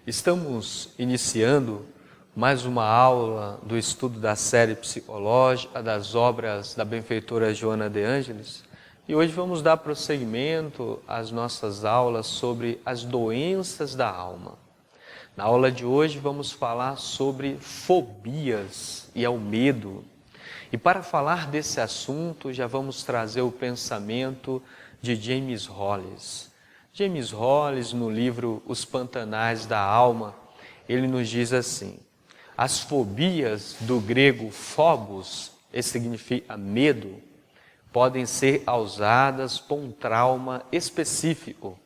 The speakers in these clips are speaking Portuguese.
Estamos iniciando mais uma aula do estudo da série psicológica das obras da benfeitora Joana de Ângelis e hoje vamos dar prosseguimento às nossas aulas sobre as doenças da alma. Na aula de hoje vamos falar sobre fobias e ao medo. E para falar desse assunto já vamos trazer o pensamento de James Hollis. James Hollis, no livro Os Pantanais da Alma, ele nos diz assim: as fobias, do grego phobos, que significa medo, podem ser causadas por um trauma específico.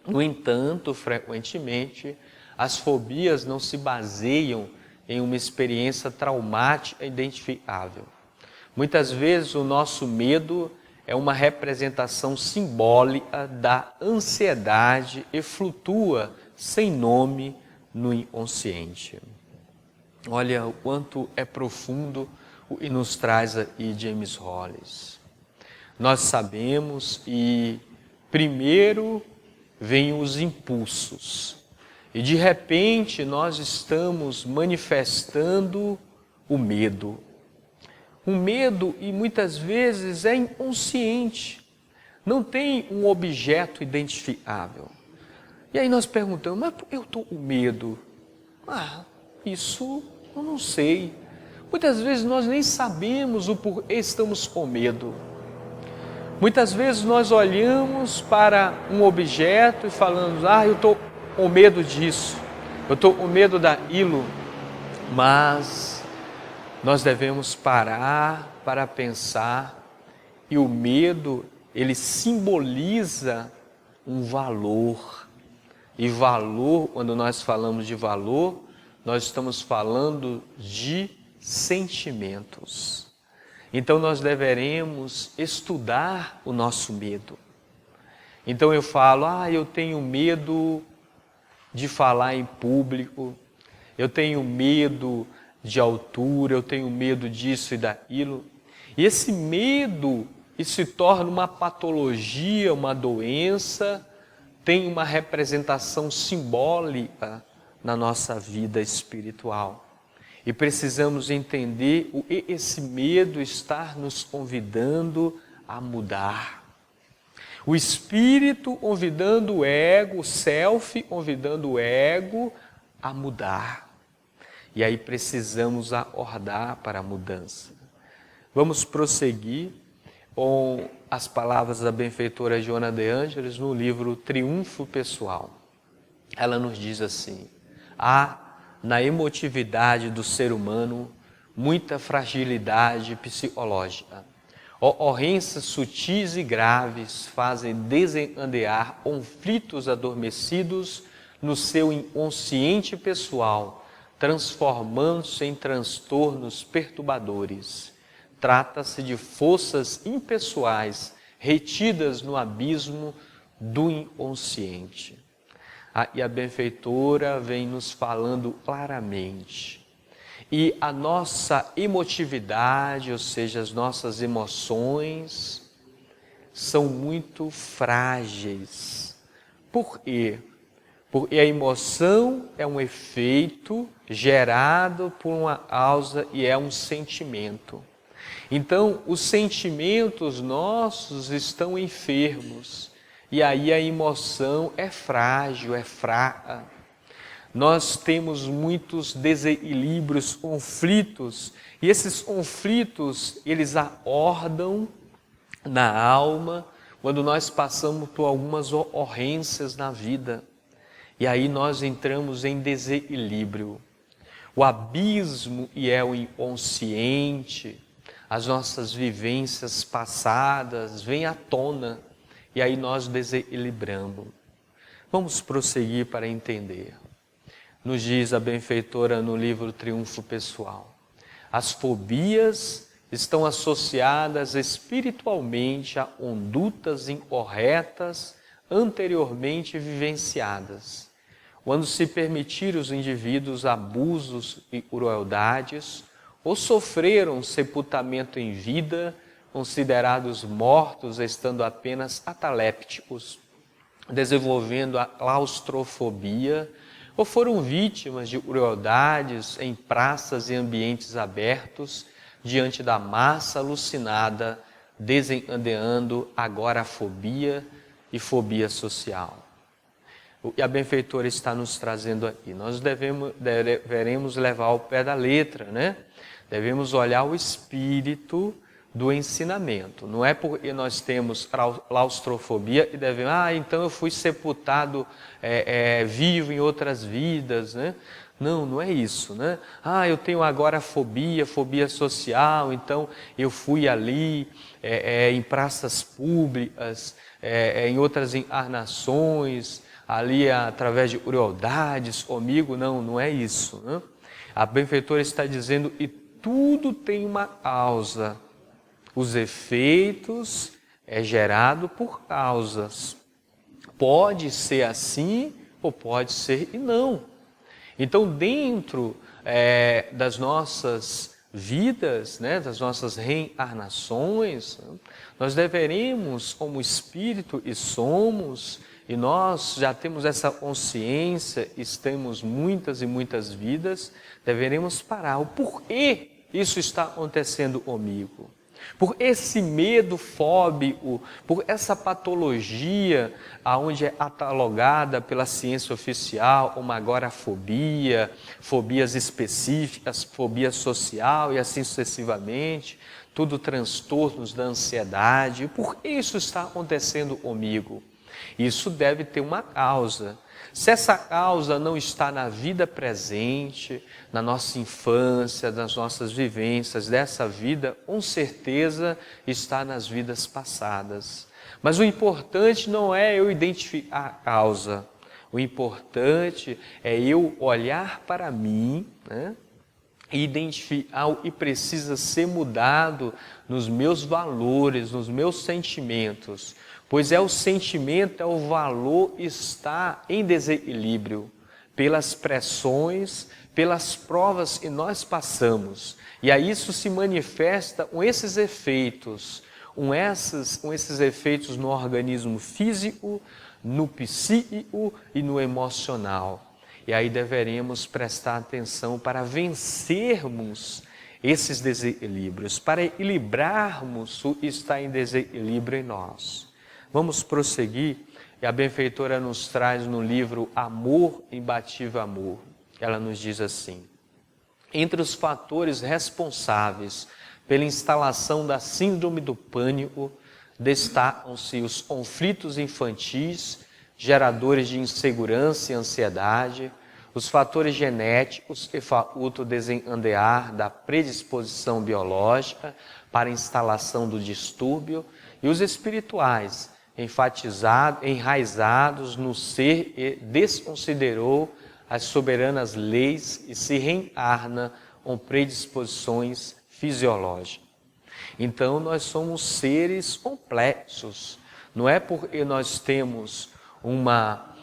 No entanto, frequentemente, as fobias não se baseiam em uma experiência traumática identificável. Muitas vezes o nosso medo é uma representação simbólica da ansiedade e flutua sem nome no inconsciente. Olha o quanto é profundo o que nos traz aí James Hollis. Nós sabemos e primeiro vêm os impulsos e de repente nós estamos manifestando o medo. O medo, e muitas vezes é inconsciente, não tem um objeto identificável. E aí nós perguntamos, mas por que eu estou com medo? Isso eu não sei. Muitas vezes nós nem sabemos o porquê estamos com medo. Muitas vezes nós olhamos para um objeto e falamos, eu estou com medo disso, eu estou com medo daquilo, mas nós devemos parar para pensar, e o medo, ele simboliza um valor. E valor, quando nós falamos de valor, nós estamos falando de sentimentos. Então nós deveremos estudar o nosso medo. Então eu falo, eu tenho medo de falar em público, eu tenho medo de altura, eu tenho medo disso e daquilo. E esse medo se torna uma patologia, uma doença, tem uma representação simbólica na nossa vida espiritual. E precisamos entender o que esse medo está nos convidando a mudar. O espírito convidando o ego, o self convidando o ego a mudar. E aí precisamos acordar para a mudança. Vamos prosseguir com as palavras da benfeitora Joana de Ângelis no livro Triunfo Pessoal. Ela nos diz assim: há na emotividade do ser humano muita fragilidade psicológica. Ocorrências sutis e graves fazem desencadear conflitos adormecidos no seu inconsciente pessoal, transformando-se em transtornos perturbadores. Trata-se de forças impessoais retidas no abismo do inconsciente. E a benfeitora vem nos falando claramente. E a nossa emotividade, ou seja, as nossas emoções, são muito frágeis. Por quê? Porque a emoção é um efeito gerado por uma causa e é um sentimento. Então, os sentimentos nossos estão enfermos e aí a emoção é frágil, é fraca. Nós temos muitos desequilíbrios, conflitos, e esses conflitos, eles acordam na alma quando nós passamos por algumas ocorrências na vida. E aí nós entramos em desequilíbrio. O abismo e é o inconsciente, as nossas vivências passadas vêm à tona e aí nós desequilibramos. Vamos prosseguir para entender. Nos diz a benfeitora no livro Triunfo Pessoal: as fobias estão associadas espiritualmente a condutas incorretas anteriormente vivenciadas. quando se permitir os indivíduos abusos e crueldades, ou sofreram sepultamento em vida, considerados mortos, estando apenas atalépticos, desenvolvendo a claustrofobia, ou foram vítimas de crueldades em praças e ambientes abertos, diante da massa alucinada, desencadeando agorafobia e fobia social. E a benfeitora está nos trazendo aqui. Nós devemos levar ao pé da letra, né? Devemos olhar o espírito do ensinamento. Não é porque nós temos claustrofobia e devemos, então eu fui sepultado vivo em outras vidas, né? Não, não é isso, né? Eu tenho agora fobia social, então eu fui ali em praças públicas, em outras encarnações, ali através de crueldades comigo. Não, não é isso, né? A benfeitora está dizendo, e tudo tem uma causa. Os efeitos é gerado por causas. Pode ser assim ou pode ser e não. Então, dentro das nossas vidas, né, das nossas reencarnações, nós deveremos, como espírito e somos, e nós já temos essa consciência, estamos muitas e muitas vidas, deveremos parar. O porquê isso está acontecendo comigo? Por esse medo fóbico, por essa patologia aonde é catalogada pela ciência oficial como agorafobia, fobias específicas, fobia social e assim sucessivamente, tudo transtornos da ansiedade. Por que isso está acontecendo comigo? Isso deve ter uma causa. Se essa causa não está na vida presente, na nossa infância, nas nossas vivências dessa vida, com certeza está nas vidas passadas. Mas o importante não é eu identificar a causa. O importante é eu olhar para mim, né, e identificar o que precisa ser mudado nos meus valores, nos meus sentimentos. Pois o sentimento, o valor está em desequilíbrio pelas pressões, pelas provas que nós passamos. E aí isso se manifesta com esses efeitos, com esses efeitos no organismo físico, no psíquico e no emocional. E aí deveremos prestar atenção para vencermos esses desequilíbrios, para equilibrarmos o que está em desequilíbrio em nós. Vamos prosseguir, e a benfeitora nos traz no livro Amor, Imbatível Amor. Ela nos diz assim: entre os fatores responsáveis pela instalação da síndrome do pânico, destacam-se os conflitos infantis, geradores de insegurança e ansiedade, os fatores genéticos que facultam o desencadear da predisposição biológica para a instalação do distúrbio, e os espirituais, enraizados no ser e desconsiderou as soberanas leis e se reencarna com predisposições fisiológicas. Então nós somos seres complexos. Não é porque nós temos uma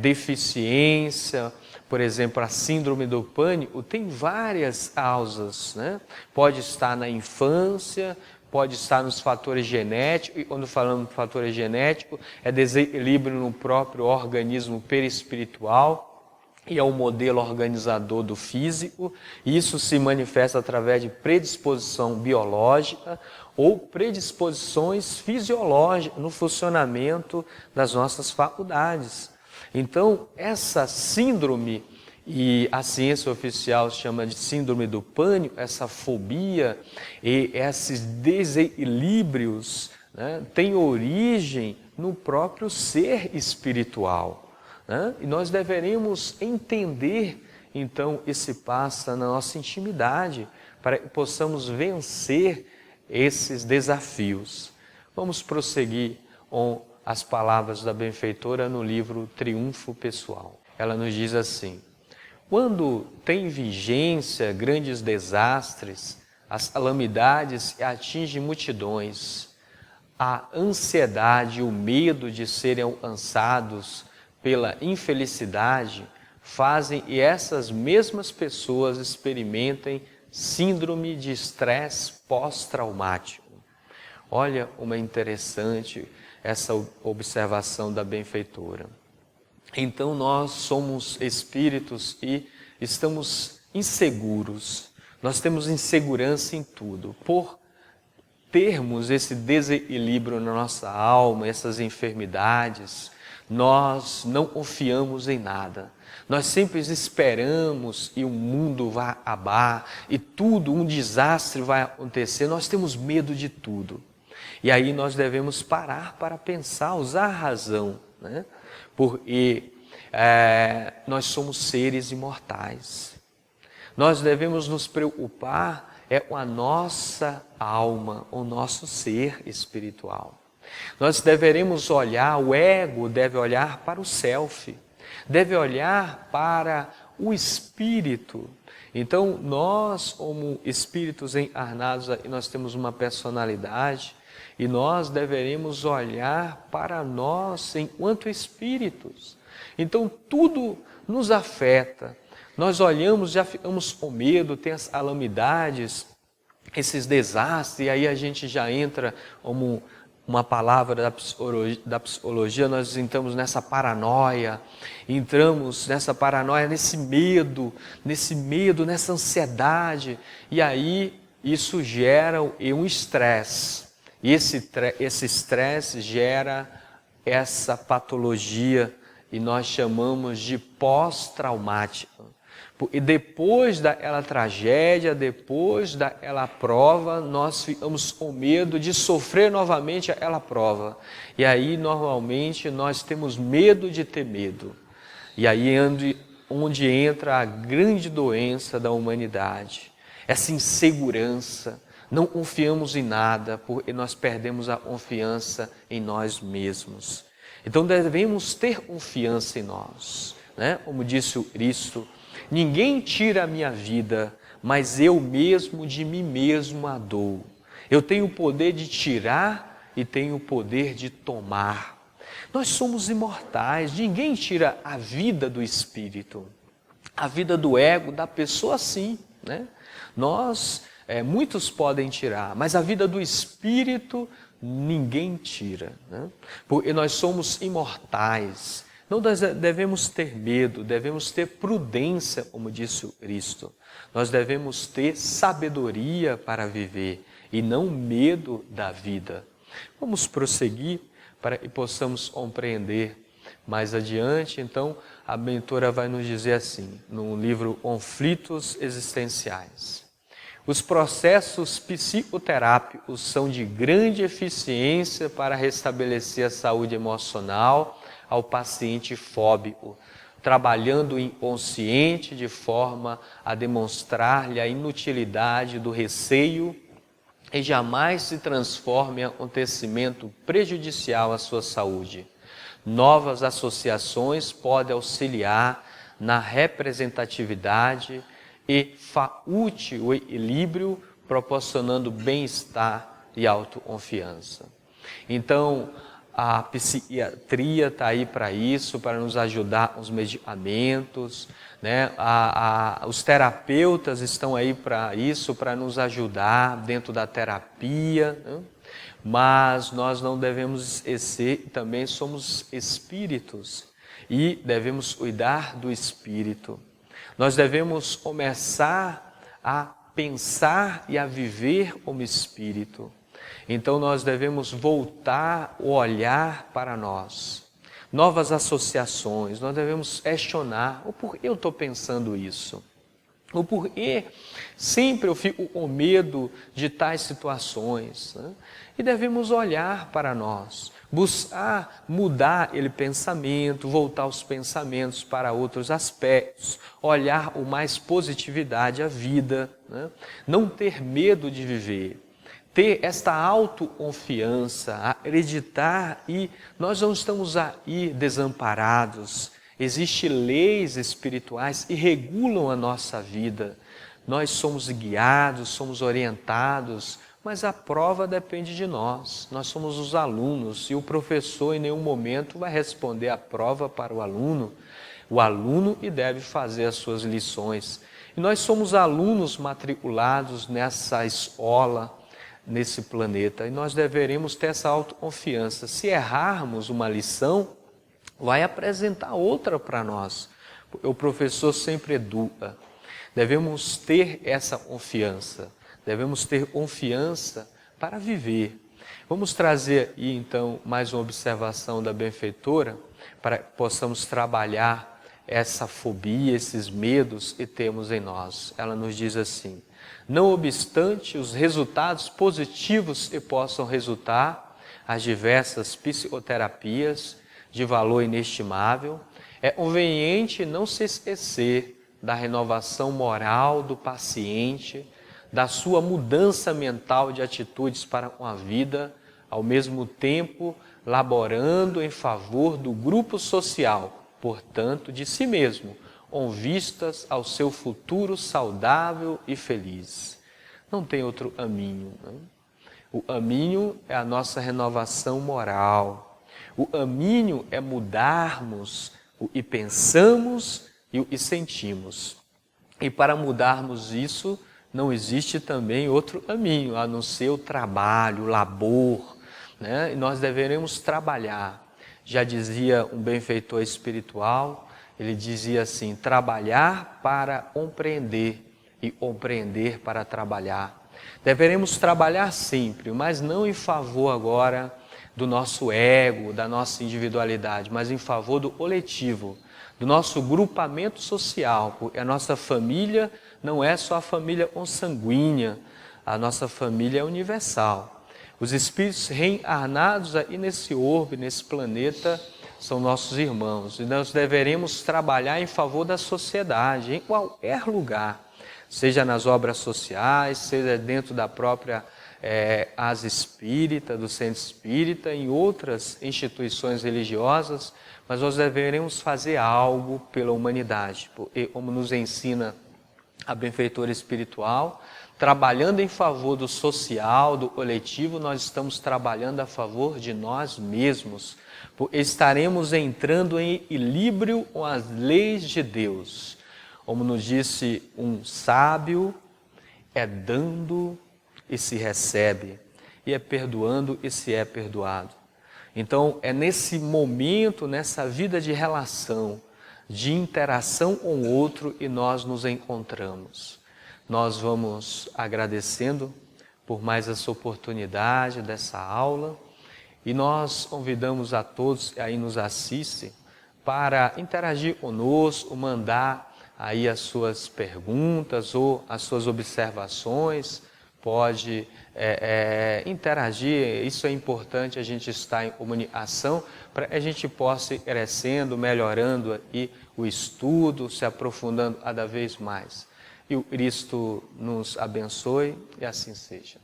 deficiência, por exemplo, a síndrome do pânico, tem várias causas, né? Pode estar na infância, pode estar nos fatores genéticos, e quando falamos de fatores genéticos, é desequilíbrio no próprio organismo perispiritual, e é o modelo organizador do físico. Isso se manifesta através de predisposição biológica ou predisposições fisiológicas no funcionamento das nossas faculdades. Então, essa síndrome, e a ciência oficial chama de síndrome do pânico, essa fobia e esses desequilíbrios, né, tem origem no próprio ser espiritual, né? E nós deveremos entender, então, esse passa na nossa intimidade, para que possamos vencer esses desafios. Vamos prosseguir com as palavras da benfeitora no livro Triunfo Pessoal. Ela nos diz assim: quando tem vigência grandes desastres, as calamidades que atingem multidões, a ansiedade e o medo de serem alcançados pela infelicidade, fazem e essas mesmas pessoas experimentem síndrome de estresse pós-traumático. Olha uma interessante essa observação da benfeitora. Então nós somos espíritos e estamos inseguros, nós temos insegurança em tudo, por termos esse desequilíbrio na nossa alma, essas enfermidades, nós não confiamos em nada. Nós sempre esperamos e o mundo vai acabar e tudo, um desastre vai acontecer. Nós temos medo de tudo. E aí nós devemos parar para pensar, usar a razão, né? Porque nós somos seres imortais. Nós devemos nos preocupar com a nossa alma, o nosso ser espiritual. Nós deveremos olhar, o ego deve olhar para o self, deve olhar para o espírito. Então, nós, como espíritos encarnados, nós temos uma personalidade e nós deveremos olhar para nós enquanto espíritos. Então, tudo nos afeta. Nós olhamos, já ficamos com medo, tem as calamidades, esses desastres, e aí a gente já entra como uma palavra da psicologia, nós entramos nessa paranoia, nesse medo, nessa ansiedade, e aí isso gera um estresse, e esse estresse gera essa patologia, e nós chamamos de pós-traumática. E depois daquela tragédia, depois daquela prova, nós ficamos com medo de sofrer novamente aquela prova. E aí, normalmente, nós temos medo de ter medo. E aí é onde entra a grande doença da humanidade. Essa insegurança, não confiamos em nada, porque nós perdemos a confiança em nós mesmos. Então, devemos ter confiança em nós, né? Como disse o Cristo, ninguém tira a minha vida, mas eu mesmo de mim mesmo a dou. Eu tenho o poder de tirar e tenho o poder de tomar. Nós somos imortais, ninguém tira a vida do espírito. A vida do ego, da pessoa sim, né? Muitos podem tirar, mas a vida do espírito ninguém tira, né? Porque nós somos imortais. Não devemos ter medo, devemos ter prudência, como disse o Cristo. Nós devemos ter sabedoria para viver e não medo da vida. Vamos prosseguir para que possamos compreender mais adiante. Então, a mentora vai nos dizer assim, no livro Conflitos Existenciais. Os processos psicoterápicos são de grande eficiência para restabelecer a saúde emocional ao paciente fóbico, trabalhando o inconsciente de forma a demonstrar-lhe a inutilidade do receio e jamais se transforme em acontecimento prejudicial à sua saúde. Novas associações podem auxiliar na representatividade e faculte o equilíbrio, proporcionando bem-estar e autoconfiança. Então, a psiquiatria está aí para isso, para nos ajudar com os medicamentos, né? Os terapeutas estão aí para isso, para nos ajudar dentro da terapia, né? Mas nós não devemos esquecer, também somos espíritos e devemos cuidar do espírito. Nós devemos começar a pensar e a viver como espírito. Então nós devemos voltar o olhar para nós. Novas associações, nós devemos questionar o porquê eu estou pensando isso. O porquê sempre eu fico com medo de tais situações, né? E devemos olhar para nós, buscar mudar aquele pensamento, voltar os pensamentos para outros aspectos, olhar com mais positividade a vida, né? Não ter medo de viver, ter esta autoconfiança, acreditar e nós não estamos aí desamparados. Existem leis espirituais que regulam a nossa vida. Nós somos guiados, somos orientados, mas a prova depende de nós. Nós somos os alunos e o professor em nenhum momento vai responder a prova para o aluno. o aluno e deve fazer as suas lições. E nós somos alunos matriculados nessa escola, nesse planeta, e nós deveremos ter essa autoconfiança. Se errarmos uma lição, vai apresentar outra para nós. O professor sempre educa. Devemos ter essa confiança, devemos ter confiança para viver. Vamos trazer aí então mais uma observação da benfeitora, para que possamos trabalhar essa fobia, esses medos que temos em nós. Ela nos diz assim: não obstante os resultados positivos que possam resultar, as diversas psicoterapias de valor inestimável, é conveniente não se esquecer da renovação moral do paciente, da sua mudança mental de atitudes para com a vida, ao mesmo tempo laborando em favor do grupo social, portanto, de si mesmo, com vistas ao seu futuro saudável e feliz. Não tem outro caminho, não? O caminho é a nossa renovação moral. O caminho é mudarmos o que pensamos e o que sentimos. E para mudarmos isso, não existe também outro caminho, a não ser o trabalho, o labor, né? E nós deveremos trabalhar. Já dizia um benfeitor espiritual, ele dizia assim: trabalhar para compreender e compreender para trabalhar. Deveremos trabalhar sempre, mas não em favor agora do nosso ego, da nossa individualidade, mas em favor do coletivo, do nosso grupamento social, porque a nossa família não é só a família consanguínea, a nossa família é universal. Os espíritos reencarnados aí nesse orbe, nesse planeta, são nossos irmãos, e nós deveremos trabalhar em favor da sociedade, em qualquer lugar, seja nas obras sociais, seja dentro da própria asa espírita, do centro espírita, em outras instituições religiosas, mas nós deveremos fazer algo pela humanidade, porque, como nos ensina a benfeitora espiritual, trabalhando em favor do social, do coletivo, nós estamos trabalhando a favor de nós mesmos, porque estaremos entrando em equilíbrio com as leis de Deus. Como nos disse um sábio, é dando e se recebe, e é perdoando e se é perdoado. Então, é nesse momento, nessa vida de relação, de interação com o outro, e nós nos encontramos. Nós vamos agradecendo por mais essa oportunidade dessa aula, e nós convidamos a todos que aí nos assistem para interagir conosco, mandar aí as suas perguntas ou as suas observações. Pode interagir, isso é importante, a gente estar em comunicação, para que a gente possa ir crescendo, melhorando aí o estudo, se aprofundando cada vez mais. E o Cristo nos abençoe, e assim seja.